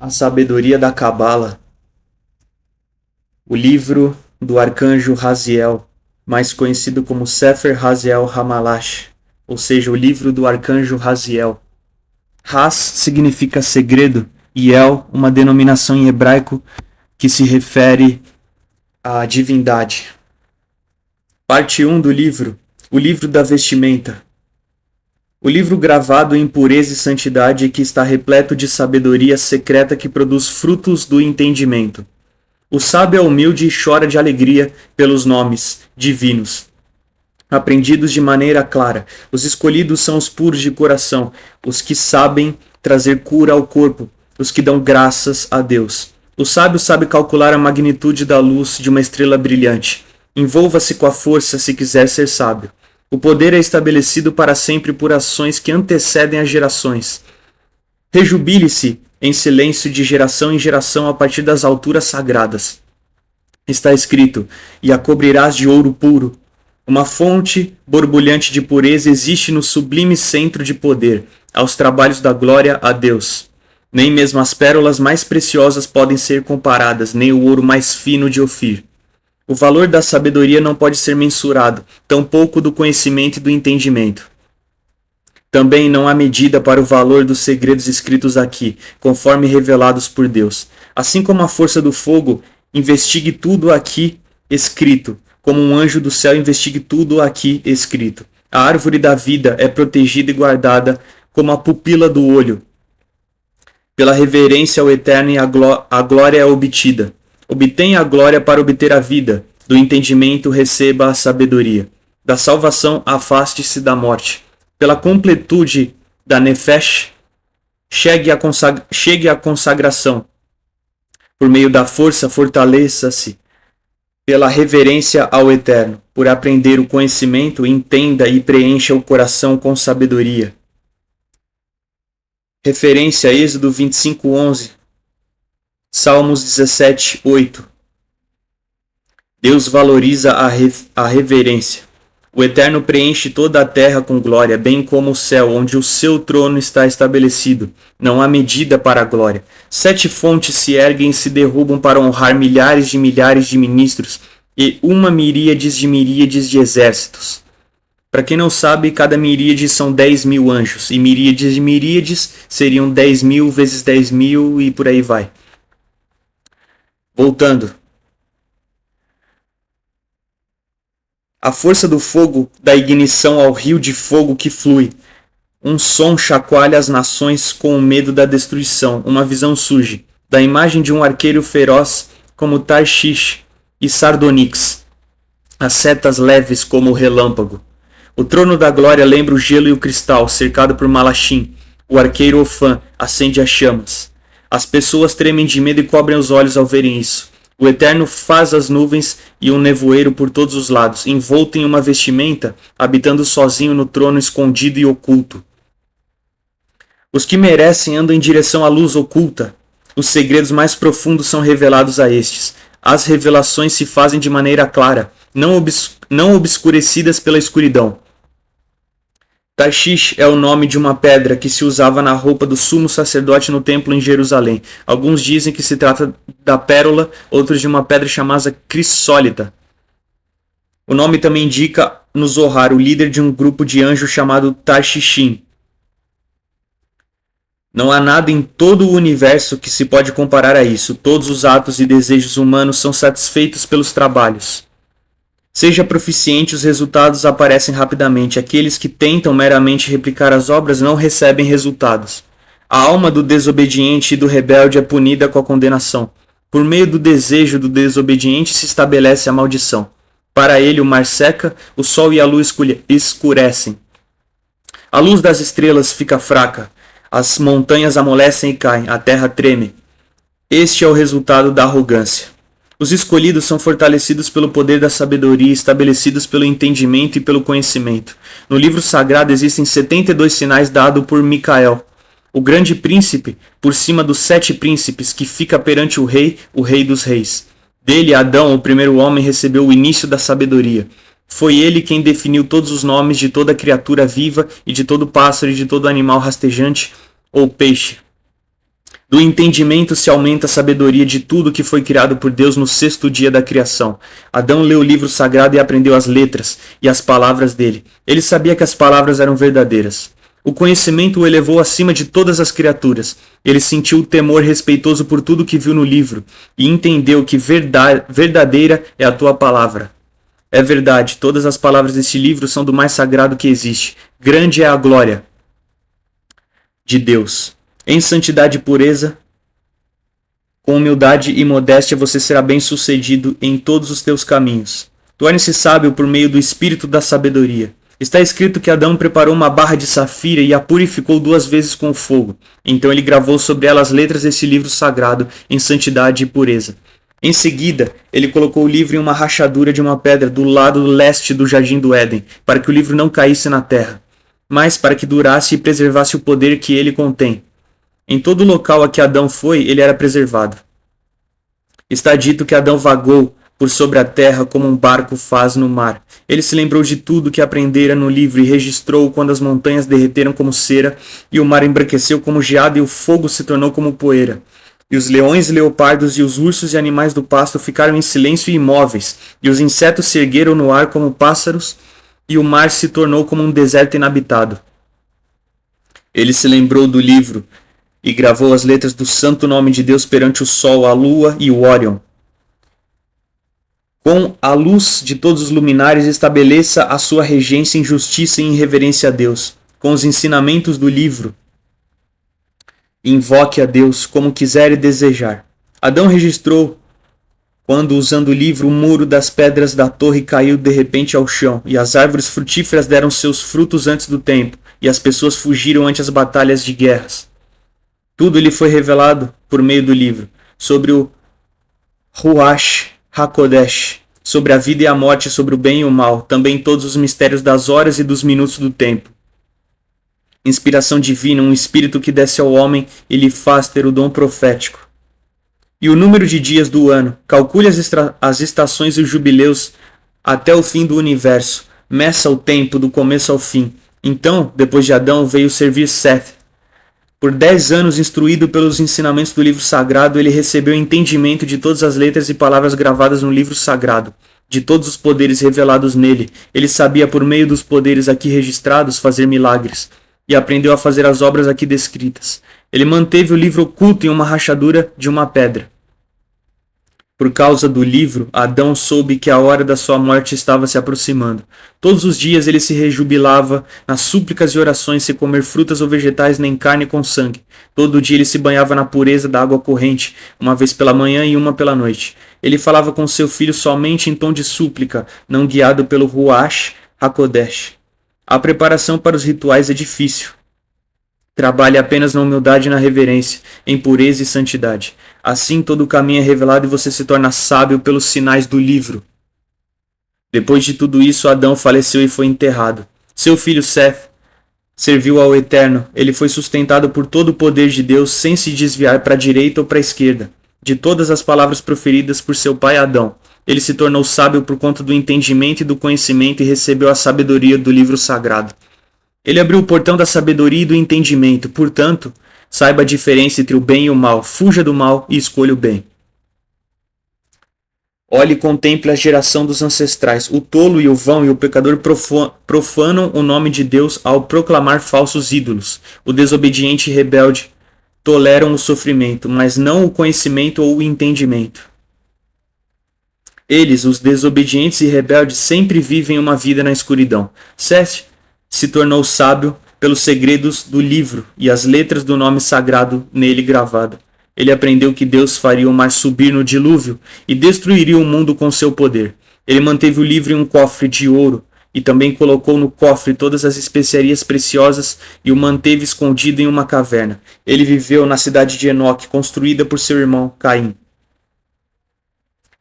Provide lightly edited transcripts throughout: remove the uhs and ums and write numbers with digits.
A Sabedoria da Cabala, o livro do arcanjo Raziel, mais conhecido como Sefer Haziel Hamalash, ou seja, o livro do arcanjo Raziel. Raz significa segredo e El, uma denominação em hebraico que se refere à divindade. Parte 1 do livro, o livro da vestimenta. O livro gravado em pureza e santidade que está repleto de sabedoria secreta que produz frutos do entendimento. O sábio é humilde e chora de alegria pelos nomes divinos, aprendidos de maneira clara. Os escolhidos são os puros de coração, os que sabem trazer cura ao corpo, os que dão graças a Deus. O sábio sabe calcular a magnitude da luz de uma estrela brilhante. Envolva-se com a força se quiser ser sábio. O poder é estabelecido para sempre por ações que antecedem as gerações. Rejubile-se em silêncio de geração em geração a partir das alturas sagradas. Está escrito: e a cobrirás de ouro puro. Uma fonte borbulhante de pureza existe no sublime centro de poder, aos trabalhos da glória a Deus. Nem mesmo as pérolas mais preciosas podem ser comparadas, nem o ouro mais fino de Ofir. O valor da sabedoria não pode ser mensurado, tampouco do conhecimento e do entendimento. Também não há medida para o valor dos segredos escritos aqui, conforme revelados por Deus. Assim como a força do fogo, investigue tudo aqui escrito, como um anjo do céu investigue tudo aqui escrito. A árvore da vida é protegida e guardada como a pupila do olho. Pela reverência ao Eterno a glória é obtida. Obtenha a glória para obter a vida. Do entendimento receba a sabedoria. Da salvação afaste-se da morte. Pela completude da Nefesh, chegue à consagração. Por meio da força, fortaleça-se. Pela reverência ao Eterno. Por aprender o conhecimento, entenda e preencha o coração com sabedoria. Referência a Êxodo 25:11. Salmos 17:8. Deus valoriza a reverência. O Eterno preenche toda a terra com glória, bem como o céu, onde o seu trono está estabelecido. Não há medida para a glória. 7 fontes se erguem e se derrubam para honrar milhares de ministros e uma miríades de exércitos. Para quem não sabe, cada miríade são 10.000 anjos, e miríades de miríades seriam 10.000 vezes 10.000 e por aí vai. Voltando. A força do fogo dá ignição ao rio de fogo que flui. Um som chacoalha as nações com o medo da destruição. Uma visão surge da imagem de um arqueiro feroz como Tarshish e Sardonyx. As setas leves como o relâmpago. O trono da glória lembra o gelo e o cristal, cercado por Malachim. O arqueiro Ofã acende as chamas. As pessoas tremem de medo e cobrem os olhos ao verem isso. O Eterno faz as nuvens e um nevoeiro por todos os lados, envolto em uma vestimenta, habitando sozinho no trono escondido e oculto. Os que merecem andam em direção à luz oculta. Os segredos mais profundos são revelados a estes. As revelações se fazem de maneira clara, não obscurecidas pela escuridão. Tarshish é o nome de uma pedra que se usava na roupa do sumo sacerdote no templo em Jerusalém. Alguns dizem que se trata da pérola, outros de uma pedra chamada crisólita. O nome também indica no Zohar o líder de um grupo de anjos chamado Tarshishim. Não há nada em todo o universo que se pode comparar a isso. Todos os atos e desejos humanos são satisfeitos pelos trabalhos. Seja proficiente, os resultados aparecem rapidamente. Aqueles que tentam meramente replicar as obras não recebem resultados. A alma do desobediente e do rebelde é punida com a condenação. Por meio do desejo do desobediente se estabelece a maldição. Para ele o mar seca, o sol e a lua escurecem. A luz das estrelas fica fraca. As montanhas amolecem e caem, a terra treme. Este é o resultado da arrogância. Os escolhidos são fortalecidos pelo poder da sabedoria, estabelecidos pelo entendimento e pelo conhecimento. No livro sagrado existem 72 sinais dados por Micael, o grande príncipe, por cima dos 7 príncipes, que fica perante o rei dos reis. Dele, Adão, o primeiro homem, recebeu o início da sabedoria. Foi ele quem definiu todos os nomes de toda criatura viva e de todo pássaro e de todo animal rastejante ou peixe. Do entendimento se aumenta a sabedoria de tudo que foi criado por Deus no sexto dia da criação. Adão leu o livro sagrado e aprendeu as letras e as palavras dele. Ele sabia que as palavras eram verdadeiras. O conhecimento o elevou acima de todas as criaturas. Ele sentiu o temor respeitoso por tudo que viu no livro e entendeu que verdadeira é a tua palavra. É verdade, todas as palavras deste livro são do mais sagrado que existe. Grande é a glória de Deus. Em santidade e pureza, com humildade e modéstia você será bem-sucedido em todos os teus caminhos. Torne-se sábio por meio do espírito da sabedoria. Está escrito que Adão preparou uma barra de safira e a purificou 2 vezes com o fogo. Então ele gravou sobre ela as letras desse livro sagrado em santidade e pureza. Em seguida, ele colocou o livro em uma rachadura de uma pedra do lado leste do jardim do Éden, para que o livro não caísse na terra, mas para que durasse e preservasse o poder que ele contém. Em todo local a que Adão foi, ele era preservado. Está dito que Adão vagou por sobre a terra como um barco faz no mar. Ele se lembrou de tudo que aprendera no livro e registrou quando as montanhas derreteram como cera, e o mar embranqueceu como geada e o fogo se tornou como poeira. E os leões, leopardos e os ursos e animais do pasto ficaram em silêncio e imóveis, e os insetos se ergueram no ar como pássaros, e o mar se tornou como um deserto inabitado. Ele se lembrou do livro e gravou as letras do santo nome de Deus perante o sol, a lua e o Órion. Com a luz de todos os luminares estabeleça a sua regência em justiça e em reverência a Deus. Com os ensinamentos do livro, invoque a Deus como quiser e desejar. Adão registrou quando, usando o livro, o muro das pedras da torre caiu de repente ao chão, e as árvores frutíferas deram seus frutos antes do tempo, e as pessoas fugiram ante as batalhas de guerras. Tudo lhe foi revelado por meio do livro, sobre o Ruach HaKodesh, sobre a vida e a morte, sobre o bem e o mal, também todos os mistérios das horas e dos minutos do tempo. Inspiração divina, um espírito que desce ao homem e lhe faz ter o dom profético. E o número de dias do ano, calcule as estações e os jubileus até o fim do universo, meça o tempo do começo ao fim. Então, depois de Adão, veio servir Seth. Por 10 anos, instruído pelos ensinamentos do livro sagrado, ele recebeu entendimento de todas as letras e palavras gravadas no livro sagrado, de todos os poderes revelados nele. Ele sabia, por meio dos poderes aqui registrados, fazer milagres, e aprendeu a fazer as obras aqui descritas. Ele manteve o livro oculto em uma rachadura de uma pedra. Por causa do livro, Adão soube que a hora da sua morte estava se aproximando. Todos os dias ele se rejubilava nas súplicas e orações, sem comer frutas ou vegetais, nem carne com sangue. Todo dia ele se banhava na pureza da água corrente, uma vez pela manhã e uma pela noite. Ele falava com seu filho somente em tom de súplica, não guiado pelo Ruach HaKodesh. A preparação para os rituais é difícil. Trabalhe apenas na humildade e na reverência, em pureza e santidade. Assim todo o caminho é revelado e você se torna sábio pelos sinais do livro. Depois de tudo isso, Adão faleceu e foi enterrado. Seu filho Seth serviu ao Eterno. Ele foi sustentado por todo o poder de Deus sem se desviar para a direita ou para a esquerda. De todas as palavras proferidas por seu pai Adão, ele se tornou sábio por conta do entendimento e do conhecimento e recebeu a sabedoria do livro sagrado. Ele abriu o portão da sabedoria e do entendimento, portanto, saiba a diferença entre o bem e o mal, fuja do mal e escolha o bem. Olhe e contemple a geração dos ancestrais. O tolo e o vão e o pecador profanam o nome de Deus ao proclamar falsos ídolos. O desobediente e rebelde toleram o sofrimento, mas não o conhecimento ou o entendimento. Eles, os desobedientes e rebeldes, sempre vivem uma vida na escuridão. Seth se tornou sábio pelos segredos do livro e as letras do nome sagrado nele gravado. Ele aprendeu que Deus faria o mar subir no dilúvio e destruiria o mundo com seu poder. Ele manteve o livro em um cofre de ouro e também colocou no cofre todas as especiarias preciosas e o manteve escondido em uma caverna. Ele viveu na cidade de Enoque, construída por seu irmão Caim.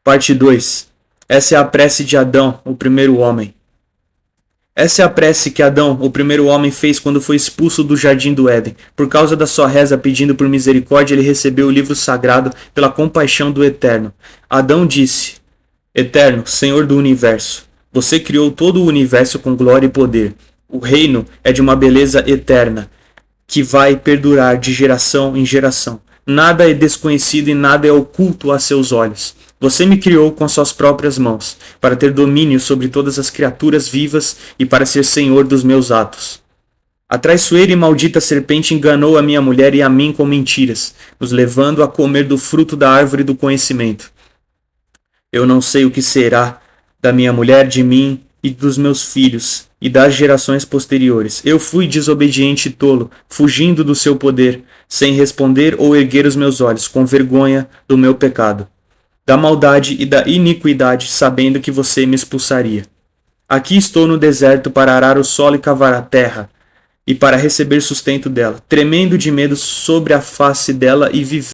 Parte 2. Essa é a prece de Adão, o primeiro homem. Essa é a prece que Adão, o primeiro homem, fez quando foi expulso do jardim do Éden. Por causa da sua reza pedindo por misericórdia, ele recebeu o livro sagrado pela compaixão do Eterno. Adão disse: Eterno, Senhor do universo, você criou todo o universo com glória e poder. O reino é de uma beleza eterna, que vai perdurar de geração em geração. Nada é desconhecido e nada é oculto a seus olhos. Você me criou com suas próprias mãos, para ter domínio sobre todas as criaturas vivas e para ser senhor dos meus atos. A traiçoeira e maldita serpente enganou a minha mulher e a mim com mentiras, nos levando a comer do fruto da árvore do conhecimento. Eu não sei o que será da minha mulher, de mim e dos meus filhos, e das gerações posteriores. Eu fui desobediente e tolo, fugindo do seu poder, sem responder ou erguer os meus olhos, com vergonha do meu pecado, da maldade e da iniquidade, sabendo que você me expulsaria. Aqui estou no deserto para arar o solo e cavar a terra, e para receber sustento dela, tremendo de medo sobre a face dela e vivendo